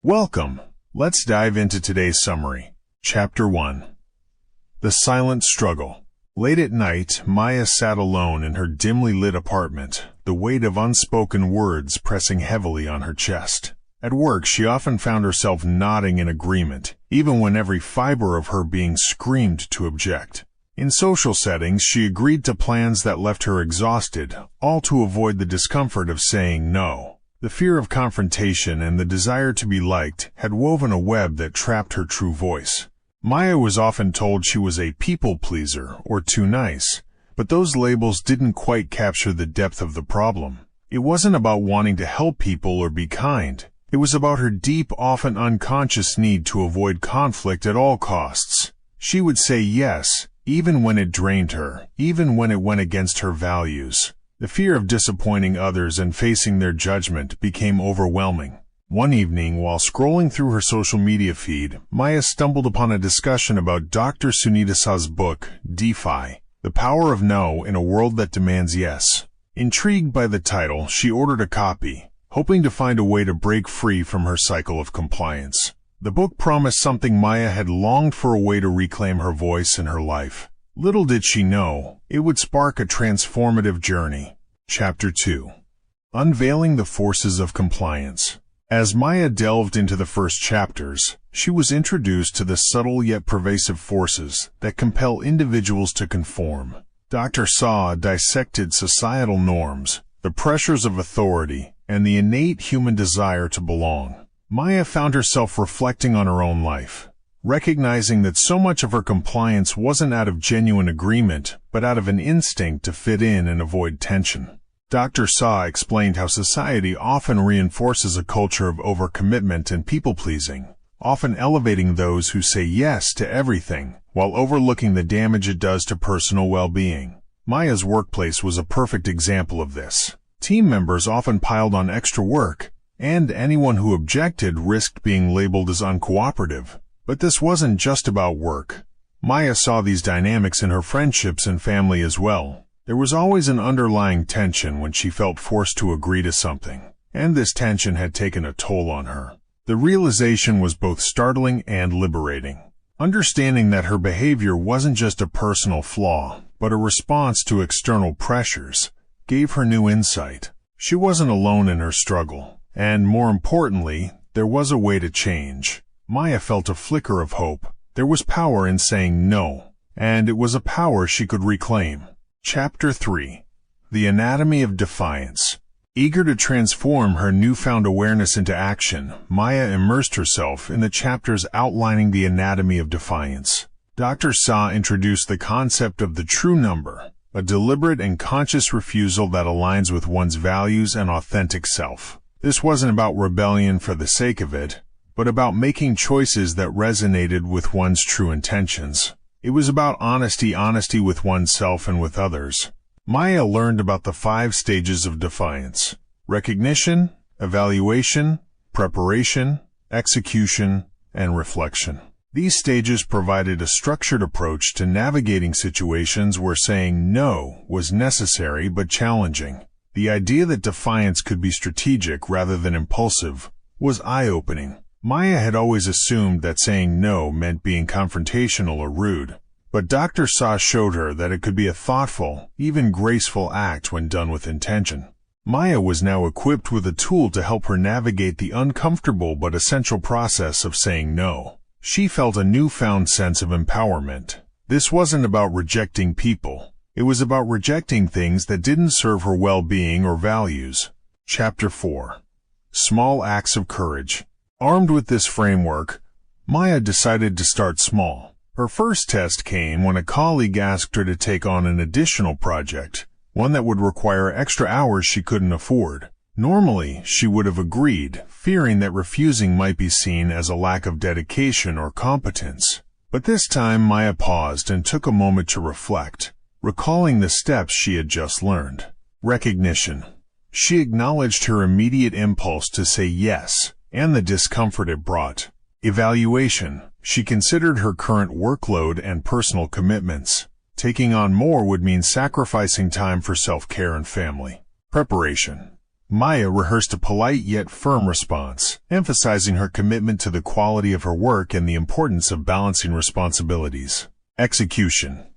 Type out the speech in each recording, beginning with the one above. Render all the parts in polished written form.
Welcome. Let's dive into today's summary. Chapter 1. The Silent Struggle. Late at night, Maya sat alone in her dimly lit apartment, the weight of unspoken words pressing heavily on her chest. At work, she often found herself nodding in agreement, even when every fiber of her being screamed to object. In social settings, she agreed to plans that left her exhausted, all to avoid the discomfort of saying no. The fear of confrontation and the desire to be liked had woven a web that trapped her true voice. Maya was often told she was a people pleaser or too nice, but those labels didn't quite capture the depth of the problem. It wasn't about wanting to help people or be kind. It was about her deep, often unconscious need to avoid conflict at all costs. She would say yes, even when it drained her, even when it went against her values. The fear of disappointing others and facing their judgment became overwhelming. One evening, while scrolling through her social media feed, Maya stumbled upon a discussion about Dr. Sunita's book, Defy, The Power of No in a World That Demands Yes. Intrigued by the title, she ordered a copy, hoping to find a way to break free from her cycle of compliance. The book promised something Maya had longed for, a way to reclaim her voice in her life. Little did she know, it would spark a transformative journey. Chapter 2. Unveiling the Forces of Compliance. As Maya delved into the first chapters, she was introduced to the subtle yet pervasive forces that compel individuals to conform. Dr. Saw dissected societal norms, the pressures of authority, and the innate human desire to belong. Maya found herself reflecting on her own life, recognizing that so much of her compliance wasn't out of genuine agreement, but out of an instinct to fit in and avoid tension. Dr. Saw explained how society often reinforces a culture of overcommitment and people-pleasing, often elevating those who say yes to everything, while overlooking the damage it does to personal well-being. Maya's workplace was a perfect example of this. Team members often piled on extra work, and anyone who objected risked being labeled as uncooperative. But this wasn't just about work. Maya saw these dynamics in her friendships and family as well. There was always an underlying tension when she felt forced to agree to something, and this tension had taken a toll on her. The realization was both startling and liberating. Understanding that her behavior wasn't just a personal flaw, but a response to external pressures, gave her new insight. She wasn't alone in her struggle, and more importantly, there was a way to change. Maya felt a flicker of hope. There was power in saying no, and it was a power she could reclaim. Chapter 3. The Anatomy of Defiance. Eager to transform her newfound awareness into action, Maya immersed herself in the chapters outlining the anatomy of defiance. Dr. Saw introduced the concept of the true number, a deliberate and conscious refusal that aligns with one's values and authentic self. This wasn't about rebellion for the sake of it, but about making choices that resonated with one's true intentions. It was about honesty with oneself and with others. Maya learned about the 5 stages of defiance: recognition, evaluation, preparation, execution, and reflection. These stages provided a structured approach to navigating situations where saying no was necessary but challenging. The idea that defiance could be strategic rather than impulsive was eye-opening. Maya had always assumed that saying no meant being confrontational or rude, but Dr. Saw showed her that it could be a thoughtful, even graceful act when done with intention. Maya was now equipped with a tool to help her navigate the uncomfortable but essential process of saying no. She felt a newfound sense of empowerment. This wasn't about rejecting people. It was about rejecting things that didn't serve her well-being or values. Chapter 4. Small Acts of Courage. Armed with this framework, Maya decided to start small. Her first test came when a colleague asked her to take on an additional project, one that would require extra hours she couldn't afford. Normally, she would have agreed, fearing that refusing might be seen as a lack of dedication or competence. But this time, Maya paused and took a moment to reflect, recalling the steps she had just learned. Recognition. She acknowledged her immediate impulse to say yes, and the discomfort it brought. Evaluation. She considered her current workload and personal commitments. Taking on more would mean sacrificing time for self-care and family. Preparation. Maya rehearsed a polite yet firm response, emphasizing her commitment to the quality of her work and the importance of balancing responsibilities. Execution.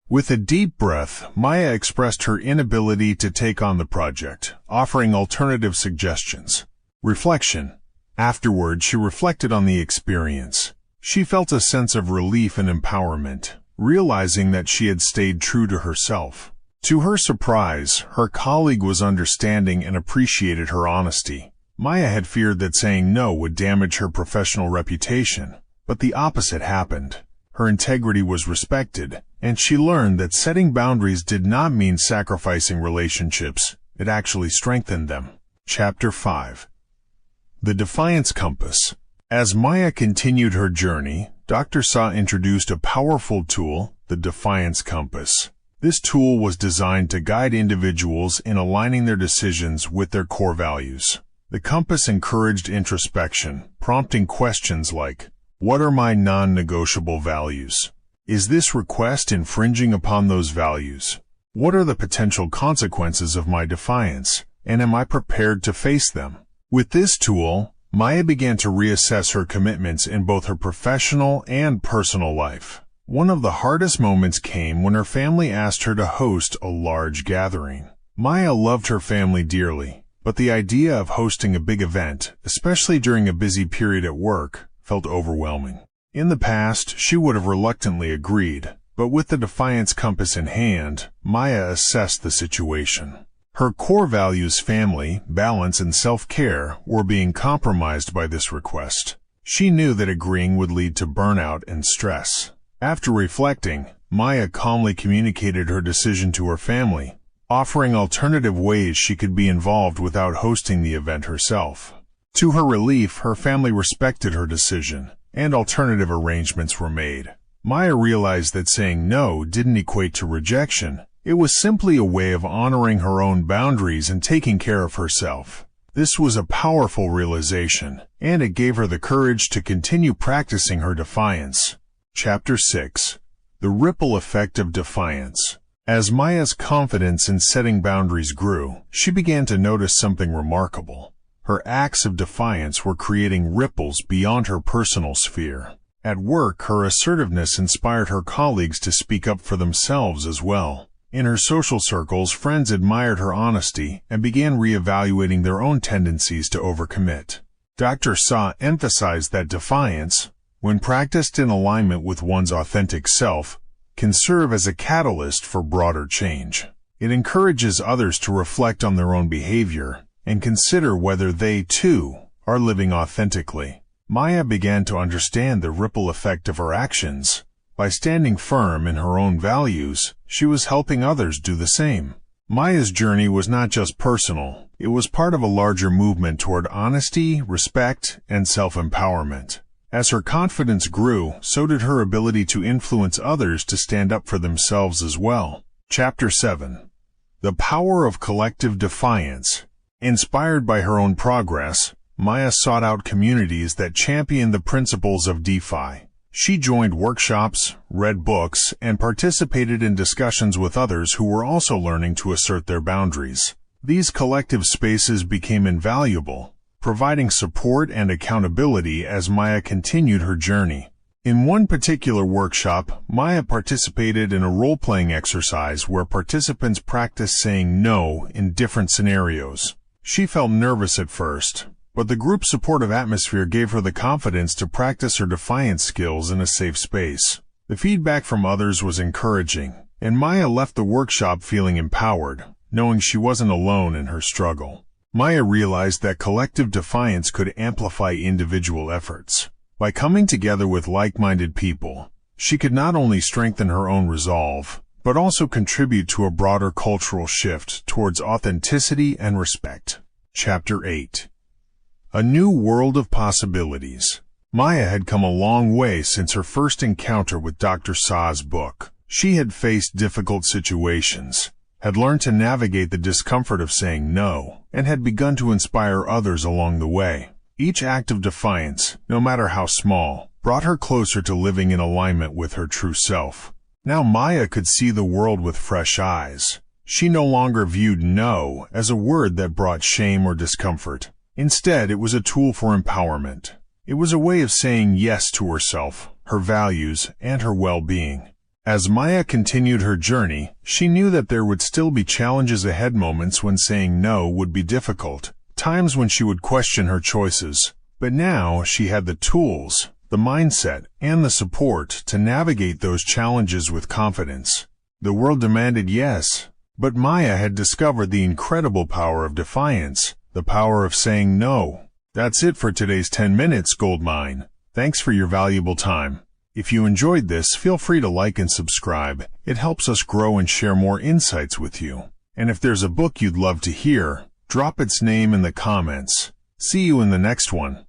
With a deep breath, Maya expressed her inability to take on the project, offering alternative suggestions. Reflection. Afterward, she reflected on the experience. She felt a sense of relief and empowerment, realizing that she had stayed true to herself. To her surprise, her colleague was understanding and appreciated her honesty. Maya had feared that saying no would damage her professional reputation, but the opposite happened. Her integrity was respected, and she learned that setting boundaries did not mean sacrificing relationships. It actually strengthened them. Chapter 5. The Defiance Compass. As Maya continued her journey, Dr. Sa introduced a powerful tool, the Defiance Compass. This tool was designed to guide individuals in aligning their decisions with their core values. The compass encouraged introspection, prompting questions like, "What are my non-negotiable values? Is this request infringing upon those values? What are the potential consequences of my defiance, and am I prepared to face them?" With this tool, Maya began to reassess her commitments in both her professional and personal life. One of the hardest moments came when her family asked her to host a large gathering. Maya loved her family dearly, but the idea of hosting a big event, especially during a busy period at work, felt overwhelming. In the past, she would have reluctantly agreed, but with the Defiance Compass in hand, Maya assessed the situation. Her core values, family, balance, and self-care, were being compromised by this request. She knew that agreeing would lead to burnout and stress. After reflecting, Maya calmly communicated her decision to her family, offering alternative ways she could be involved without hosting the event herself. To her relief, her family respected her decision, and alternative arrangements were made. Maya realized that saying no didn't equate to rejection. It was simply a way of honoring her own boundaries and taking care of herself. This was a powerful realization, and it gave her the courage to continue practicing her defiance. Chapter 6. The Ripple Effect of Defiance. As Maya's confidence in setting boundaries grew, she began to notice something remarkable. Her acts of defiance were creating ripples beyond her personal sphere. At work, her assertiveness inspired her colleagues to speak up for themselves as well. In her social circles, friends admired her honesty and began reevaluating their own tendencies to overcommit. Dr. Sa emphasized that defiance, when practiced in alignment with one's authentic self, can serve as a catalyst for broader change. It encourages others to reflect on their own behavior and consider whether they, too, are living authentically. Maya began to understand the ripple effect of her actions. By standing firm in her own values, she was helping others do the same. Maya's journey was not just personal, it was part of a larger movement toward honesty, respect, and self-empowerment. As her confidence grew, so did her ability to influence others to stand up for themselves as well. Chapter 7. The Power of Collective Defiance. Inspired by her own progress, Maya sought out communities that championed the principles of Defy. She joined workshops, read books, and participated in discussions with others who were also learning to assert their boundaries. These collective spaces became invaluable, providing support and accountability as Maya continued her journey. In one particular workshop, Maya participated in a role-playing exercise where participants practiced saying no in different scenarios. She felt nervous at first, but the group's supportive atmosphere gave her the confidence to practice her defiance skills in a safe space. The feedback from others was encouraging, and Maya left the workshop feeling empowered, knowing she wasn't alone in her struggle. Maya realized that collective defiance could amplify individual efforts. By coming together with like-minded people, she could not only strengthen her own resolve, but also contribute to a broader cultural shift towards authenticity and respect. Chapter 8. A New World of Possibilities. Maya had come a long way since her first encounter with Dr. Sa's book. She had faced difficult situations, had learned to navigate the discomfort of saying no, and had begun to inspire others along the way. Each act of defiance, no matter how small, brought her closer to living in alignment with her true self. Now Maya could see the world with fresh eyes. She no longer viewed no as a word that brought shame or discomfort. Instead, it was a tool for empowerment. It was a way of saying yes to herself, her values, and her well-being. As Maya continued her journey, she knew that there would still be challenges ahead, moments when saying no would be difficult, times when she would question her choices. But now she had the tools, the mindset, and the support to navigate those challenges with confidence. The world demanded yes, but Maya had discovered the incredible power of defiance, the power of saying no. That's it for today's 10 Minutes Goldmine. Thanks for your valuable time. If you enjoyed this, feel free to like and subscribe. It helps us grow and share more insights with you. And if there's a book you'd love to hear, drop its name in the comments. See you in the next one.